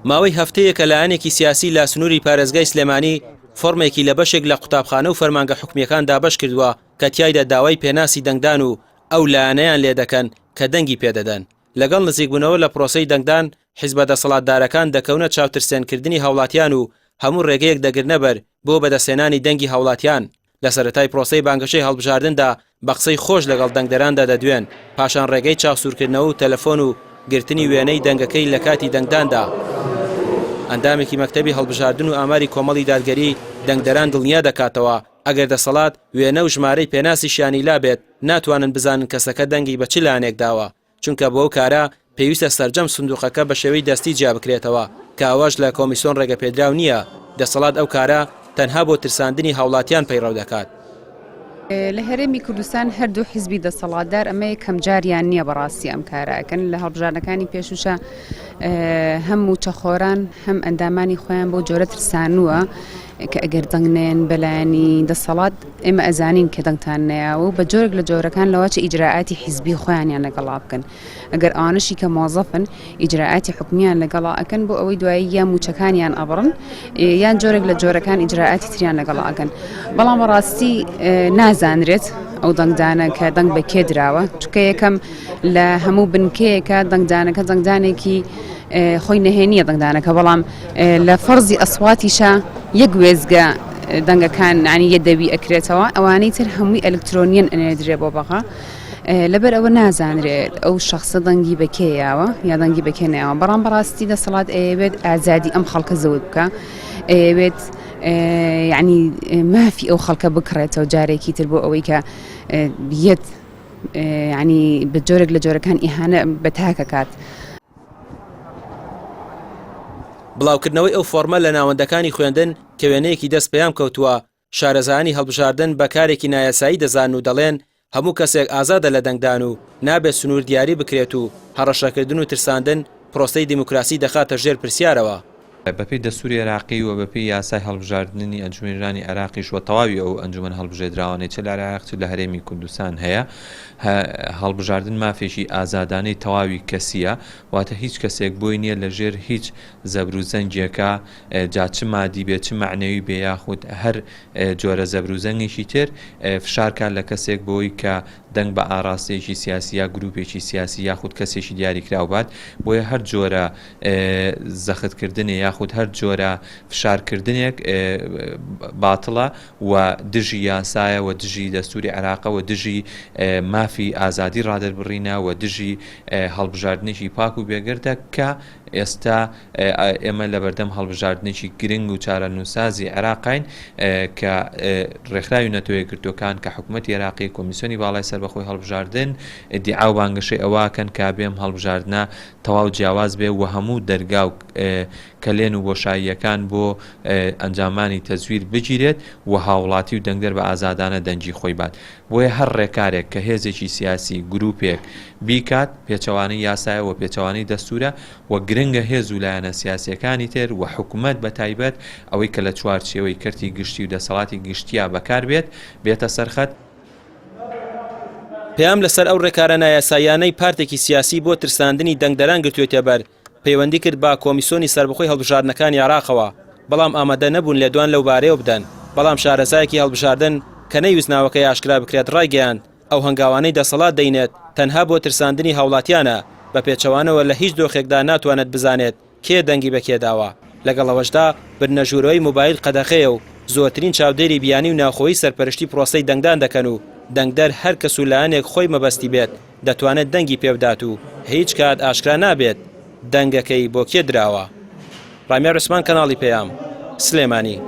ماوەی هەفتەیەکە لایەنێکی سیاسی لە سنووری پارێزگای سلێمانی فۆرمێکی لە بەشێک لە قوتابخانە و فەرمانگە حکومیەکان دابەش کردووە کە تیایدا داوای پێناسی دەنگدان و ئەو لایەنەیان لێ دەکەن کە دەنگی پێدەدەن. لەگەڵ نزیکبوونەوە لە پرۆسەی دەنگدان حیزبە دەسەڵاتدارەکان دەکەونە چاوترسێنکردنی هاوڵاتیان و هەموو ڕێگەیەک دەگرنە بەر بۆ بەدەستێنانی دەنگی هاوڵاتیان. لە سەرەتای پرۆسەی بانگەشەی هەڵبژاردندا بە قسەی خۆش لەگەڵ دەنگدەراندا دەدوێن، پاشان ڕێگەی چاوسوورکردنەوە و تەلەفۆن و گرتنی وێنەی دەنگەکەی لە کاتی دەنگداندا. ئەندامێکی مەکتەبی هەڵبژاردن و ئاماری کۆمەڵی دادگەری دەنگدەران دڵنیا دەکاتەوە ئەگەر دەسەڵات وێنە و ژمارەی پێناسیشیانی لابێت ناتوانن بزانن کەسەکە دەنگی بە چ لایەنێک داوە، چونکە بۆ ئەو کارە پێویستە سەرجەم سندوقەکە بە شێوەی دەستی جیا بکرێتەوە کە ئەوەش لە کۆمیسیۆن ڕێگەپێدراو نییە. دەسەڵات ئەو کارە تەنها بۆ ترساندنی هاوڵاتیان پەیڕەو دەکات. لە هەرێمی کوردستان هەردوو حیزبی دەسەڵاتدار ئەمە یەکەم جاریان نییە بەڕاستی ئەم کارەکەن. لە هەڵبژاردنەکانی پێشوشە هەموو چەخۆران هەم ئەندامانی خۆیان بۆ جۆرە ترسانووە کە ئەگەر دەنگ نێن بەلایانی دەسەڵات ئێمە ئەزانین کە دەنگتان نەیاوە و بە جۆرێک لە جۆرەکان لەوە چە ئیجراعاتی حیزبی خۆیانیان لەگەڵا بکەن. ئەگەر ئەوانشی کە مۆزەفن ئیجراعاتی حکومیان لەگەڵا ئەکەن بۆ ئەوەی دوایی یان موچەکانیان ئەبڕن یان جۆرێک لە جۆرەکان ئیجراعاتی تریان لەگەڵا ئەکەن. بەڵام بەڕاستی نازانرێت ئەو دەنگدانە کە دەنگ بە کێ دراوە، چونکە یەکەم لە هەموو بنکەیەکە دەنگدانەکە دەنگدانێکی خۆی نەهێنیە دەنگدانەکە، بەڵام لە فەرزی ئەسواتیشە یەک وێزگە دەنگەکان عنی یەدەوی ئەکرێتەوە، ئەوانەی تر هەمووی ئەلکترۆنیەن ئەنێدرێ بۆ بەغا. لەبەر ئەوە نازانرێت ئەو شخصە دەنگی بەکێیاوە یا دەنگی بەکێنەوە. بەڵام بەڕاستی دەسەڵات ئەوێت ئازادی ئەم خەڵکە زەوت بکە، ئەوێت یعنی مافی ئەو خەڵکە بکڕێتەوە جارێکی تر بۆ ئەوەی کە بێت ینی بە جۆرێک لە جۆرەکان ئیهانە بە تاکە کات. بڵاوکردنەوەی ئەو فۆرمە لە ناوەندەکانی خوێندن کە وێنەیەکی دەست پێیان کەوتووە شارەزایانی هەڵبژاردن بە کارێکی نایاسایی دەزان و دەڵێن هەموو کەسێک ئازادە لە دەنگدان و نابێت سنوور دیاری بکرێت و هەڕەشەکردن و ترساندن پرۆسەی دیموکراسی دەخاتە ژێر پرسیارەوە. بەپێی دەستوری عێراقی و بەپێی یاسای هەڵبژاردننی ئەنجومێنرانی عێراقیش و تەواوی ئەو ئەنجومەن هەڵبژێردراوانەی چ لە عێراق چ لە هەرێمی کوردستان هەیە، هەڵبژاردن مافێکی ئازادانەی تەواوی کەسیە، واتە هیچ کەسێک بۆی نییە لە ژێر هیچ زەبر و زەنگێکە جا چ مادی بێت چ معنەوی بێ یاخود هەر جۆرە زەبر و زەنگێکی تر فشارکار لە کەسێک بۆی کە دەنگ بە ئاراستەیەکی سیاسی یا گروپێکی سیاسی یاخود کەسێکی دیاری کراوبات بۆیە هەر جۆرە زەختکردنی یاخود هەر جۆرە فشارکردنێک باتڵە و دژی یاسایە و دژی دەستوری عێراقە و دژی مافی ئازادی ڕادەربڕینە و دژی هەڵبژاردنێکی پاک و بێگردە کە ئێستا ئێمە لە بەردەم هەڵبژاردنێکی گرنگ و چارەنووسازی عێراقین کە ڕێکخراوی نەتۆیەکردوەکان کە حکوومەتی عێراقی کۆمیسیۆنی باڵای سەربەخۆی هەڵبژاردن دیعا و بانگەشەی ئەوواکەن کا بێم هەڵبژاردنە تەواو جیاواز بێ و هەموو دەرگا و کەلێن و بۆشاییەکان بۆ ئەنجامانی تەزویر بگیرێت و هاوڵاتی و دەنگدەر بە ئازادانە دەنجی خۆی بات. بۆیە هەر ڕێکارێک کە هێزێکی سیاسی گروپێک بیکات پێچەوانی یاسایە و پێچەوانی دەستورە و گرنگە هێز و لایەنە سیاسیەکانی تر و حکوومەت بە تایبەت ئەوەی کە لە چوارچێوەی کەرتی گشتی و دەسەڵاتی گشتیا بەکار بێت بێتە سەرخەت. پێیان لەسەر ئەو ڕێکارە نایاسایانەی پارتێکی سیاسی بۆ ترساندنی دەنگدەران گرتوێتە بەر پەیوەندی کرد با کۆمیسیۆنی سەربەخۆی هەڵبژاردنەکانی عێراقەوە، بەڵام ئامادە نەبوون لێدوان لەو بارەیەوە بدەن. بەڵام شارەزایەکی هەڵبژاردن کە نەیویست ناوەکەی ئاشکرا بکرێت ڕایگەیاند ئەو هەنگاوانەی دەسەڵات دەینێت تەنها بۆ ترساندنی هاوڵاتیانە، بە پێچەوانەوە لە هیچ دۆخێکدا ناتوانێت بزانێت کێ دەنگی بەکێداوە. لەگەڵەوەشدا برنەژوورەوەی موبایل قەدەخەیە و زۆرترین چاودێری بیانی و ناخۆیی سەرپەرشتی پرۆسەی دەنگدان دەکەن و دەنگدەر هەر کەس و لایەنێک خۆی مەبەستی بێت دەتوانێت دەنگی پێبدات و هیچ کات ئاشکرا نابێت دەنگەکەی بۆ کێ دراوە. ڕامیا ڕسمان، کەناڵی پێیام، سلێمانی.